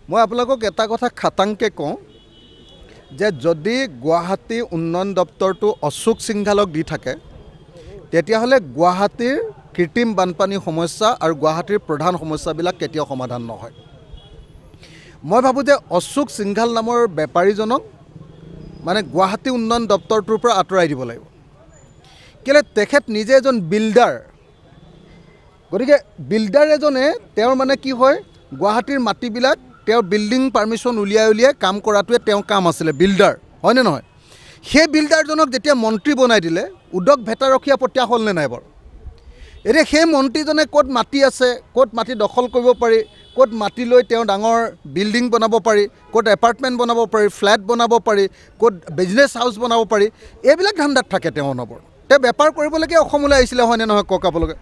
মই আপোনালোকক এটা কথা খাটাংকে কওঁ যে যদি গুৱাহাটী উন্নয়ন দপ্তৰটো অশোক সিংঘালক দি থাকে তেতিয়াহ'লে গুৱাহাটীৰ কৃত্ৰিম বানপানী সমস্যা আৰু গুৱাহাটীৰ প্ৰধান সমস্যাবিলাক কেতিয়াও সমাধান নহয়। মই ভাবোঁ যে অশোক সিংঘাল নামৰ বেপাৰীজনক মানে গুৱাহাটী উন্নয়ন দপ্তৰটোৰ পৰা আঁতৰাই দিব লাগিব। কেলৈ তেখেত নিজে এজন বিল্ডাৰ, গতিকে বিল্ডাৰ এজনে তেওঁৰ মানে কি হয় গুৱাহাটীৰ মাটিবিলাক তেওঁৰ বিল্ডিং পাৰ্মিশ্যন উলিয়াই কাম কৰাটোৱে তেওঁৰ কাম আছিলে, বিল্ডাৰ হয়নে নহয়? সেই বিল্ডাৰজনক যেতিয়া মন্ত্ৰী বনাই দিলে উদক ভেটাৰখীয়া পঠীয়া হ'লনে নাই বাৰু? এতিয়া সেই মন্ত্ৰীজনে ক'ত মাটি আছে, ক'ত মাটি দখল কৰিব পাৰি, ক'ত মাটি লৈ তেওঁ ডাঙৰ বিল্ডিং বনাব পাৰি, ক'ত এপাৰ্টমেণ্ট বনাব পাৰি, ফ্লেট বনাব পাৰি, ক'ত বিজনেছ হাউচ বনাব পাৰি, এইবিলাক ধান্দাত থাকে তেওঁ অনবৰ। তেওঁ বেপাৰ কৰিবলৈকে অসমলৈ আহিছিলে হয়নে নহয় কওক আপোনালোকে?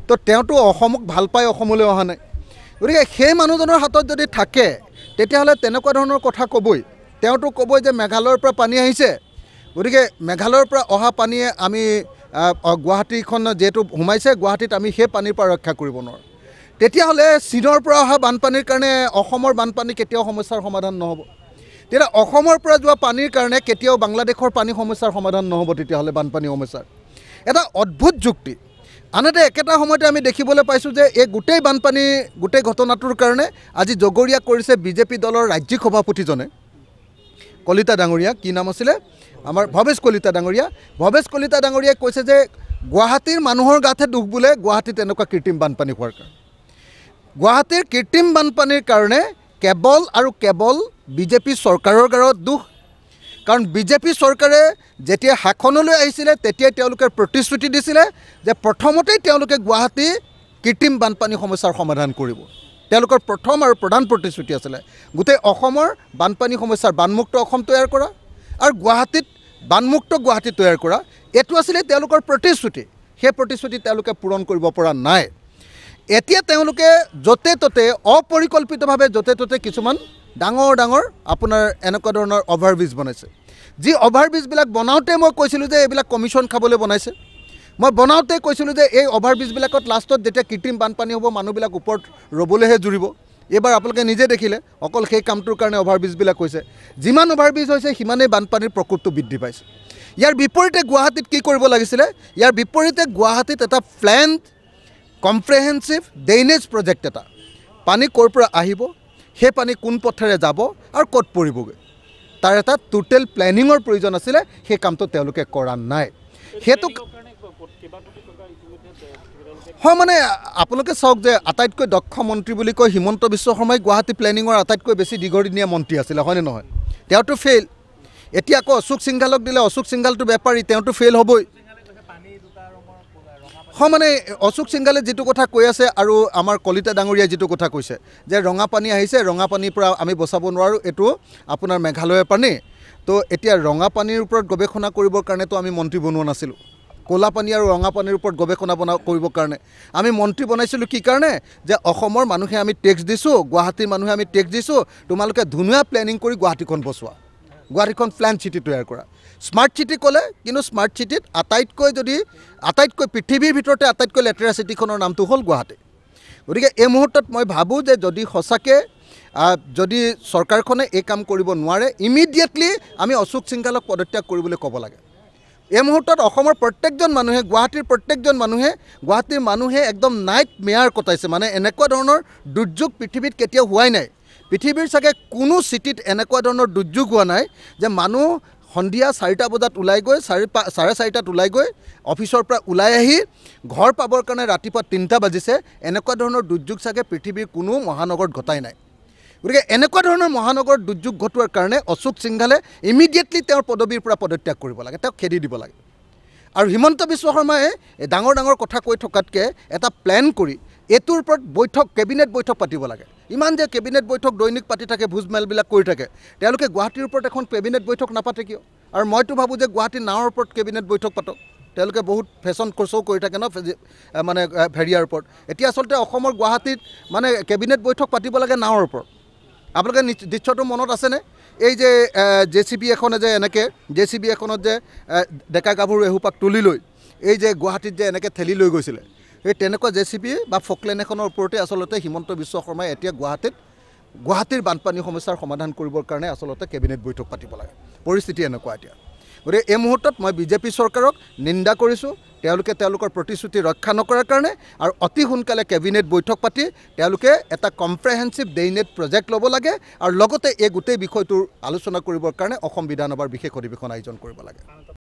তো তেওঁতো অসমক ভাল পাই অসমলৈ অহা নাই। গতিকে সেই মানুহজনৰ হাতত যদি থাকে তেতিয়াহ'লে তেনেকুৱা ধৰণৰ কথা ক'বই। তেওঁতো ক'বই যে মেঘালয়ৰ পৰা পানী আহিছে, গতিকে মেঘালয়ৰ পৰা অহা পানীয়ে আমি গুৱাহাটীখন যিহেতু সোমাইছে, গুৱাহাটীত আমি সেই পানীৰ পৰা ৰক্ষা কৰিব নোৱাৰোঁ। তেতিয়াহ'লে চীনৰ পৰা অহা বানপানীৰ কাৰণে অসমৰ বানপানী কেতিয়াও সমস্যাৰ সমাধান নহ'ব। তেতিয়া অসমৰ পৰা যোৱা পানীৰ কাৰণে কেতিয়াও বাংলাদেশৰ পানী সমস্যাৰ সমাধান নহ'ব। তেতিয়াহ'লে বানপানী সমস্যাৰ এটা অদ্ভুত যুক্তি। আনহাতে একেটা সময়তে আমি দেখিবলৈ পাইছোঁ যে এই গোটেই বানপানী গোটেই ঘটনাটোৰ কাৰণে আজি জগৰীয়া কৰিছে বিজেপি দলৰ ৰাজ্যিক সভাপতিজনে, কলিতা ডাঙৰীয়া, কি নাম আছিলে আমাৰ ভৱেশ কলিতা ডাঙৰীয়া। ভৱেশ কলিতা ডাঙৰীয়াই কৈছে যে গুৱাহাটীৰ মানুহৰ গাতহে দুখ বোলে গুৱাহাটীত এনেকুৱা কৃত্ৰিম বানপানী হোৱাৰ কাৰণে। গুৱাহাটীৰ কৃত্ৰিম বানপানীৰ কাৰণে কেৱল আৰু কেৱল বিজেপি চৰকাৰৰ গাত দুখ। কাৰণ বিজেপি চৰকাৰে যেতিয়া শাসনলৈ আহিছিলে তেতিয়াই তেওঁলোকে প্ৰতিশ্ৰুতি দিছিলে যে প্ৰথমতেই তেওঁলোকে গুৱাহাটী কৃত্ৰিম বানপানী সমস্যাৰ সমাধান কৰিব। তেওঁলোকৰ প্ৰথম আৰু প্ৰধান প্ৰতিশ্ৰুতি আছিলে গোটেই অসমৰ বানপানী সমস্যাৰ বানমুক্ত অসম তৈয়াৰ কৰা আৰু গুৱাহাটীত বানমুক্ত গুৱাহাটী তৈয়াৰ কৰা। এইটো আছিলে তেওঁলোকৰ প্ৰতিশ্ৰুতি। সেই প্ৰতিশ্ৰুতি তেওঁলোকে পূৰণ কৰিব পৰা নাই। এতিয়া তেওঁলোকে য'তে ত'তে অপৰিকল্পিতভাৱে য'তে ত'তে কিছুমান ডাঙৰ ডাঙৰ আপোনাৰ এনেকুৱা ধৰণৰ অভাৰব্ৰিজ বনাইছে। যি অভাৰব্ৰিজবিলাক বনাওঁতে মই কৈছিলোঁ যে এইবিলাক কমিশ্যন খাবলৈ বনাইছে। মই বনাওঁতে কৈছিলোঁ যে এই অভাৰব্ৰিজবিলাকত লাষ্টত যেতিয়া কৃত্ৰিম বানপানী হ'ব মানুহবিলাক ওপৰত ৰ'বলৈহে জুৰিব। এইবাৰ আপোনালোকে নিজে দেখিলে অকল সেই কামটোৰ কাৰণে অভাৰব্ৰিজবিলাক হৈছে। যিমান অভাৰব্ৰিজ হৈছে সিমানেই বানপানীৰ প্ৰকোপটো বৃদ্ধি পাইছে। ইয়াৰ বিপৰীতে গুৱাহাটীত কি কৰিব লাগিছিলে? ইয়াৰ বিপৰীতে গুৱাহাটীত এটা প্লেণ্ড কম্প্ৰেহেনচিভ ড্ৰেইনেজ প্ৰজেক্ট এটা, পানী ক'ৰ পৰা আহিব, সেই পানী কোন পথেৰে যাব আৰু ক'ত পৰিবগৈ, তাৰ এটা টোটেল প্লেনিঙৰ প্ৰয়োজন আছিলে। সেই কামটো তেওঁলোকে কৰা নাই। সেইটো হয় মানে আপোনালোকে চাওক যে আটাইতকৈ দক্ষ মন্ত্ৰী বুলি কয় হিমন্ত বিশ্ব শৰ্মাই গুৱাহাটী প্লেনিঙৰ আটাইতকৈ বেছি দীঘলীয়া মন্ত্ৰী আছিলে হয়নে নহয়? তেওঁতো ফেইল। এতিয়া আকৌ অশোক সিংঘালক দিলে, অশোক সিংঘালটো বেপাৰী, তেওঁতো ফেইল হ'বই। হয় মানে অশোক সিংঘালে যিটো কথা কৈ আছে আৰু আমাৰ কলিতা ডাঙৰীয়াই যিটো কথা কৈছে যে ৰঙা পানী আহিছে, ৰঙা পানীৰ পৰা আমি বচাব নোৱাৰোঁ, এইটো আপোনাৰ মেঘালয়ৰ পানী। তো এতিয়া ৰঙা পানীৰ ওপৰত গৱেষণা কৰিবৰ কাৰণেতো আমি মন্ত্ৰী বনোৱা নাছিলোঁ। ক'লা পানী আৰু ৰঙা পানীৰ ওপৰত গৱেষণা কৰিবৰ কাৰণে আমি মন্ত্ৰী বনাইছিলোঁ। কি কাৰণে? যে অসমৰ মানুহে আমি টেক্স দিছোঁ, গুৱাহাটীৰ মানুহে আমি টেক্স দিছোঁ, তোমালোকে ধুনীয়া প্লেনিং কৰি গুৱাহাটীখন বচোৱা, গুৱাহাটীখন প্লেন চিটি তৈয়াৰ কৰা। স্মাৰ্ট চিটি ক'লে, কিন্তু স্মাৰ্ট চিটিত আটাইতকৈ পৃথিৱীৰ ভিতৰতে আটাইতকৈ লেতেৰা চিটিখনৰ নামটো হ'ল গুৱাহাটী। গতিকে এই মুহূৰ্তত মই ভাবোঁ যে যদি সঁচাকৈ যদি চৰকাৰখনে এই কাম কৰিব নোৱাৰে, ইমিডিয়েটলি আমি অশোক সিংঘালক পদত্যাগ কৰিবলৈ ক'ব লাগে। এই মুহূৰ্তত অসমৰ প্ৰত্যেকজন মানুহে, গুৱাহাটীৰ প্ৰত্যেকজন গুৱাহাটীৰ মানুহে একদম নাইট মেয়াৰ কটাইছে। মানে এনেকুৱা ধৰণৰ দুৰ্যোগ পৃথিৱীত কেতিয়াও হোৱাই নাই। পৃথিৱীৰ চাগে কোনো চিটিত এনেকুৱা ধৰণৰ দুৰ্যোগ হোৱা নাই যে মানুহ সন্ধিয়া 4টা বজাত ওলাই গৈ 4:30টাত ওলাই গৈ অফিচৰ পৰা ওলাই আহি ঘৰ পাবৰ কাৰণে ৰাতিপুৱা 3টা বাজিছে। এনেকুৱা ধৰণৰ দুৰ্যোগ চাগে পৃথিৱীৰ কোনো মহানগৰত ঘটাই নাই। গতিকে এনেকুৱা ধৰণৰ মহানগৰত দুৰ্যোগ ঘটোৱাৰ কাৰণে অশোক সিংঘালে ইমিডিয়েটলি তেওঁৰ পদবীৰ পৰা পদত্যাগ কৰিব লাগে, তেওঁক খেদি দিব লাগে। আৰু হিমন্ত বিশ্ব শৰ্মাই ডাঙৰ ডাঙৰ কথা কৈ থকাতকৈ এটা প্লেন কৰি এইটোৰ ওপৰত কেবিনেট বৈঠক পাতিব লাগে। ইমান যে কেবিনেট বৈঠক দৈনিক পাতি থাকে, ভোজমেলবিলাক কৰি থাকে, তেওঁলোকে গুৱাহাটীৰ ওপৰত এখন কেবিনেট বৈঠক নাপাতে কিয়? আৰু মইতো ভাবোঁ যে গুৱাহাটীৰ নাৱৰ ওপৰত কেবিনেট বৈঠক পাতক। তেওঁলোকে বহুত ফেশ্বন শ্ব' কৰি থাকে ন মানে ভেৰিয়াৰ ওপৰত। এতিয়া আচলতে অসমৰ গুৱাহাটীত মানে কেবিনেট বৈঠক পাতিব লাগে নাৱৰ ওপৰত। আপোনালোকে দৃশ্যটো মনত আছেনে? এই যে JCB এখনে যে এনেকৈ JCB এখনত যে ডেকা গাভৰু এসোপাক তুলি লৈ এই যে গুৱাহাটীত যে এনেকৈ ঠেলি লৈ গৈছিলে, সেই তেনেকুৱা JCB বা ফকলেন এখনৰ ওপৰতে আচলতে হিমন্ত বিশ্ব শৰ্মাই এতিয়া গুৱাহাটীত গুৱাহাটীৰ বানপানী সমস্যাৰ সমাধান কৰিবৰ কাৰণে আচলতে কেবিনেট বৈঠক পাতিব লাগে পৰিস্থিতি এনেকুৱা এতিয়া গতিকে এই মুহূৰ্তত মই বিজেপি চৰকাৰক নিন্দা কৰিছোঁ তেওঁলোকে তেওঁলোকৰ প্ৰতিশ্ৰুতি ৰক্ষা নকৰাৰ কাৰণে আৰু অতি সোনকালে কেবিনেট বৈঠক পাতি তেওঁলোকে এটা কম্প্ৰেহেনচিভ ড্ৰেইনেজ প্ৰজেক্ট ল'ব লাগে আৰু লগতে এই গোটেই বিষয়টোৰ আলোচনা কৰিবৰ কাৰণে অসম বিধানসভাৰ বিশেষ অধিৱেশন আয়োজন কৰিব লাগে